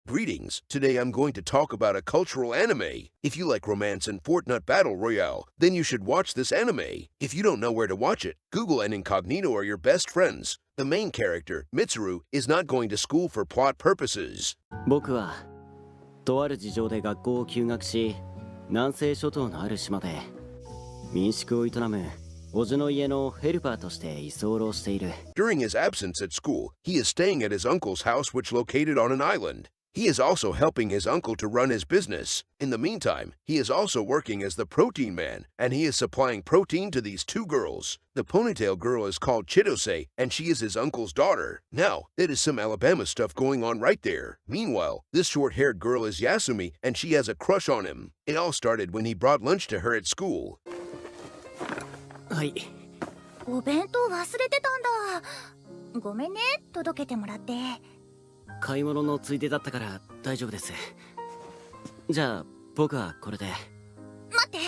Greetings. Today I'm going to talk about a cultural anime. If you like romance and Fortnite Battle Royale, then you should watch this anime. If you don't know where to watch it, Google and Incognito are your best friends. The main character, Mitsuru, is not going to school for plot purposes. 僕はとある事情で学校を休学し、南西諸島のある島で民宿を営む叔父の家のヘルパーとして居候している。During his absence at school, he is staying at his uncle's house, which located on an island. He is also helping his uncle to run his business. In the meantime, he is also working as the protein man, and he is supplying protein to these two girls. The ponytail girl is called Chitose, and she is his uncle's daughter. Now, that is some Alabama stuff going on right there. Meanwhile, this short-haired girl is Yasumi, and she has a crush on him. It all started when he brought lunch to her at school. はい。お弁当忘れてたんだ。ごめんね、届けてもらって。買い物のついでだったから大丈夫です。じゃあ僕はこれで。待って。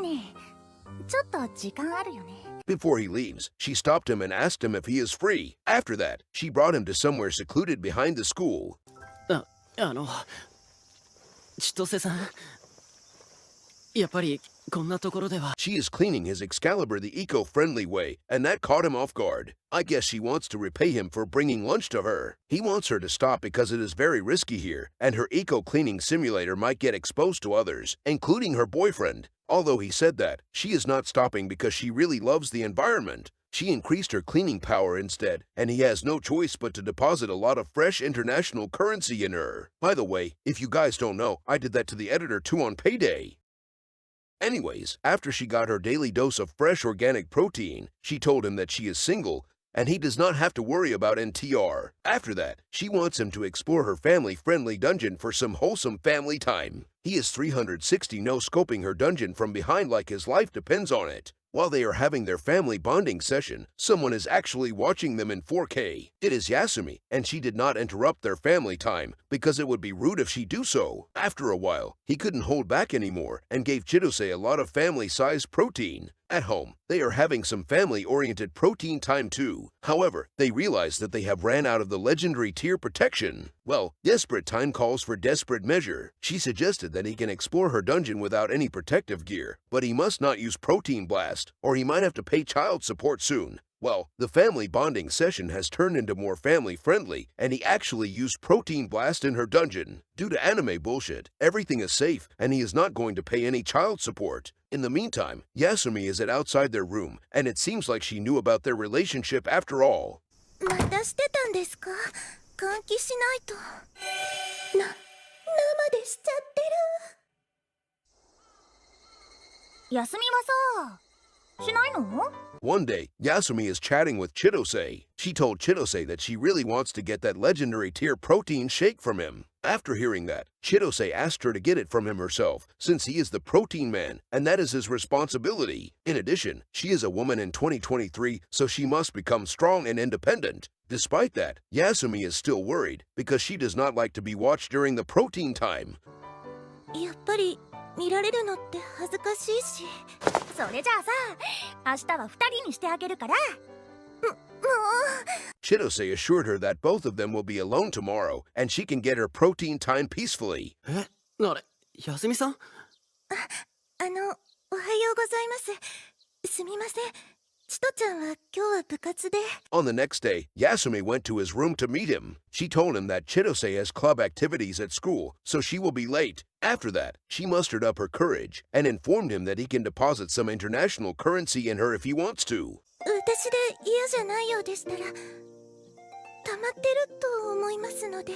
ねえ、ちょっと時間あるよね。Before he leaves, she stopped him and asked him if he is free. After that, she brought him to somewhere secluded behind the school. 千歳さん、やっぱりこんなところでは。She is cleaning his Excalibur the eco-friendly way, and that caught him off guard. I guess she wants to repay him for bringing lunch to her. He wants her to stop because it is very risky here, and her eco-cleaning simulator might get exposed to others, including her boyfriend. Although he said that, she is not stopping because she really loves the environment. She increased her cleaning power instead, and he has no choice but to deposit a lot of fresh international currency in her. By the way, if you guys don't know, I did that to the editor too on payday. Anyways, after she got her daily dose of fresh organic protein, she told him that she is single, and he does not have to worry about NTR. After that, she wants him to explore her family-friendly dungeon for some wholesome family time. He is 360 no-scoping her dungeon from behind like his life depends on it. While they are having their family bonding session, someone is actually watching them in 4K. It is Yasumi, and she did not interrupt their family time because it would be rude if she do so. After a while, he couldn't hold back anymore and gave Chitose a lot of family-sized protein. At home, they are having some family-oriented protein time too. However, they realize that they have ran out of the legendary tier protection. Well, desperate time calls for desperate measure. She suggested that he can explore her dungeon without any protective gear, but he must not use Protein Blast, or he might have to pay child support soon. Well, the family bonding session has turned into more family-friendly, and he actually used Protein Blast in her dungeon. Due to anime bullshit, everything is safe, and he is not going to pay any child support. In the meantime, Yasumi is outside their room, and it seems like she knew about their relationship after all. またしてたんですか？換気しないと。生でしちゃってる。休みはさ、しないの？ One day, Yasumi is chatting with Chitose. She told Chitose that she really wants to get that legendary tier protein shake from him. After hearing that, Chitose asked her to get it from him herself, since he is the protein man, and that is his responsibility. In addition, she is a woman in 2023, so she must become strong and independent. Despite that, Yasumi is still worried, because she does not like to be watched during the protein time. やっぱり見られるのって恥ずかしいし。それじゃあさ、明日は二人にしてあげるから。もう。Chitose assured her that both of them will be alone tomorrow, and she can get her protein time peacefully. あれ、休みさん？おはようございます。すみません。ちとちゃんは今日は部活で。On the next day, Yasumi went to his room to meet him. She told him that Chitose has club activities at school, so she will be late. After that, she mustered up her courage and informed him that he can deposit some international currency in her if he wants to. 私で嫌じゃないようでしたら、溜まってると思いますので、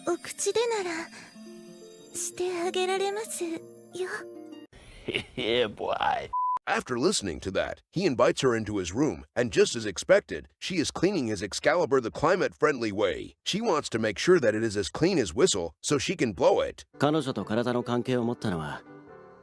お口でならしてあげられますよ。Yeah, boy. After listening to that, he invites her into his room, and just as expected, she is cleaning his Excalibur the climate-friendly way. She wants to make sure that it is as clean as whistle, so she can blow it. 彼女と体の関係を持ったのは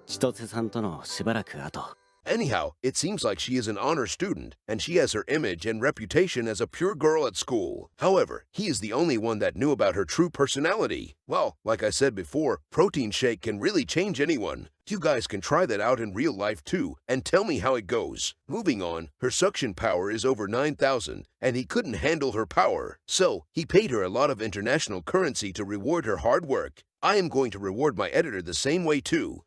千歳さんとのしばらく後。Anyhow, it seems like she is an honor student, and she has her image and reputation as a pure girl at school. However, he is the only one that knew about her true personality. Well, like I said before, protein shake can really change anyone. You guys can try that out in real life too, and tell me how it goes. Moving on, her suction power is over 9,000, and he couldn't handle her power. So, he paid her a lot of international currency to reward her hard work. I am going to reward my editor the same way too.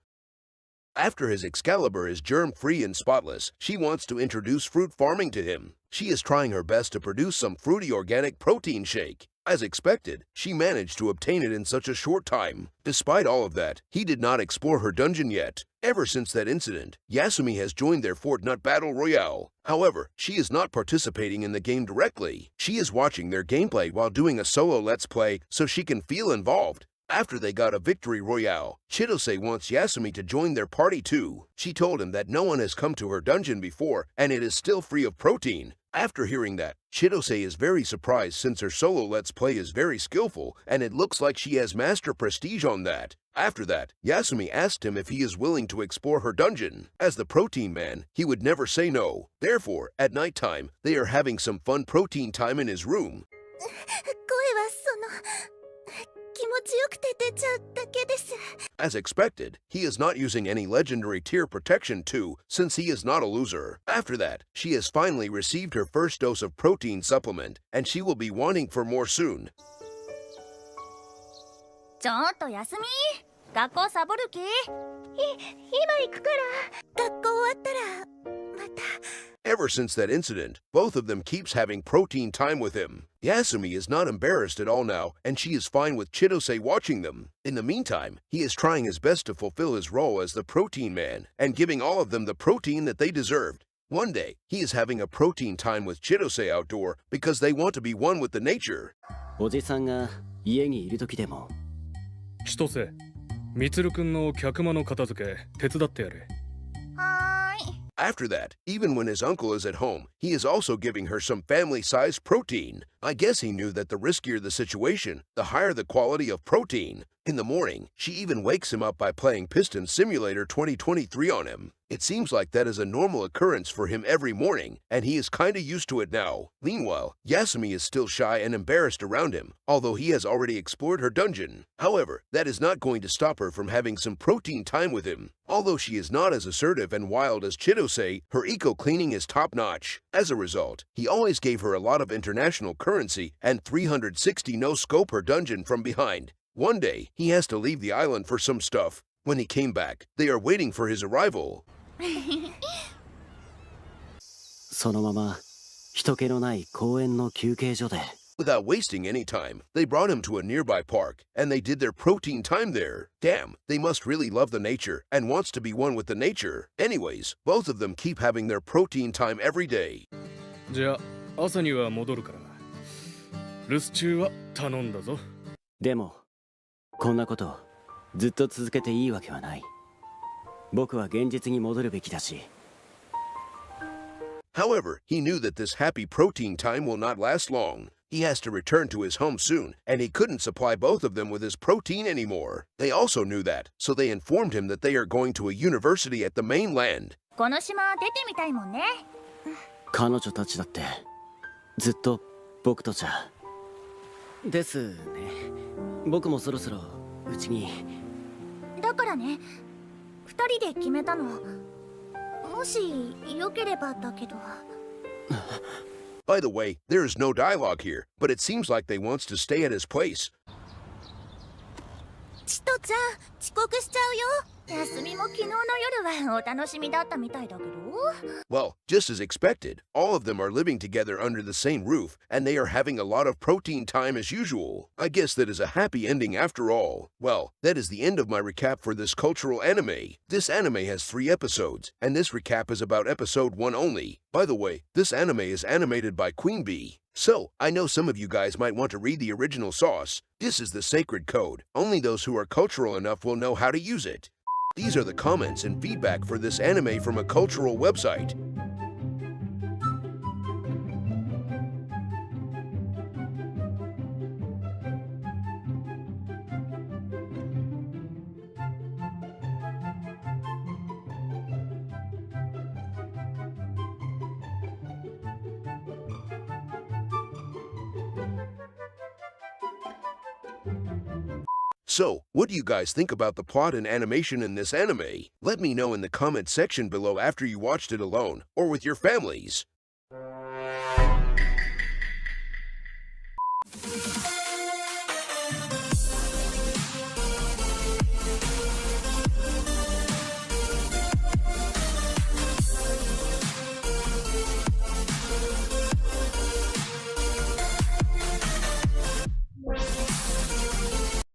After his Excalibur is germ-free and spotless, she wants to introduce fruit farming to him. She is trying her best to produce some fruity organic protein shake. As expected, she managed to obtain it in such a short time. Despite all of that, he did not explore her dungeon yet. Ever since that incident, Yasumi has joined their Fortnite Battle Royale. However, she is not participating in the game directly. She is watching their gameplay while doing a solo Let's Play so she can feel involved. After they got a victory royale, Chitose wants Yasumi to join their party too. She told him that no one has come to her dungeon before and it is still free of protein. After hearing that, Chitose is very surprised since her solo Let's Play is very skillful and it looks like she has master prestige on that. After that, Yasumi asked him if he is willing to explore her dungeon. As the protein man, he would never say no. Therefore, at nighttime, they are having some fun protein time in his room. 声は気持ちよくて出ちゃうだけです。 As expected, he is not using any legendary tier protection too, since he is not a loser. After that, she has finally received her first dose of protein supplement, and she will be wanting for more soon. ちょっと休み。学校サボる気？今行くから。学校終わったらまた。 Ever since that incident, both of them keeps having protein time with him. Yasumi is not embarrassed at all now, and she is fine with Chitose watching them. In the meantime, he is trying his best to fulfill his role as the protein man, and giving all of them the protein that they deserved. One day, he is having a protein time with Chitose outdoor because they want to be one with the nature. おじさんが家にいる時でも千歳、充くんの客間の片付け手伝ってやれ。はーい。 After that, even when his uncle is at home, he is also giving her some family-sized protein. I guess he knew that the riskier the situation, the higher the quality of protein. In the morning, she even wakes him up by playing Piston Simulator 2023 on him. It seems like that is a normal occurrence for him every morning, and he is kinda used to it now. Meanwhile, Yasumi is still shy and embarrassed around him, although he has already explored her dungeon. However, that is not going to stop her from having some protein time with him. Although she is not as assertive and wild as Chitose, her eco-cleaning is top-notch. As a result, he always gave her a lot of international currency and 360 no-scope her dungeon from behind. One day, he has to leave the island for some stuff. When he came back, they are waiting for his arrival. そのまま人気のない公園の休憩所で Without wasting any time, they brought him to a nearby park, and they did their protein time there. Damn, they must really love the nature and wants to be one with the nature. Anyways, both of them keep having their protein time every day. じゃあ朝には戻るから。留守中は頼んだぞ。でもこんなことずっと続けていいわけはない。僕は現実に戻るべきだし。 However, he knew that this happy protein time will not last long. He has to return to his home soon, and he couldn't supply both of them with his protein anymore. They also knew that, so they informed him that they are going to a university at the mainland. この島出てみたいもんね。彼女たちだってずっと僕とじゃですね。僕もそろそろうちに。だからね、二人で決めたの。もしよければだけど。By the way, there is no dialogue here, but it seems like they wants to stay at his place. チトちゃん、遅刻しちゃうよ。休みも昨日の夜はお楽しみだったみたいだけど。Well, just as expected, all of them are living together under the same roof, and they are having a lot of protein time as usual. I guess that is a happy ending after all. Well, that is the end of my recap for this cultural anime. This anime has 3 episodes, and this recap is about episode 1 only. By the way, this anime is animated by Queen Bee. So, I know some of you guys might want to read the original source. This is the sacred code. Only those who are cultural enough will know how to use it. These are the comments and feedback for this anime from a cultural website. So, what do you guys think about the plot and animation in this anime? Let me know in the comment section below after you watched it alone or with your families.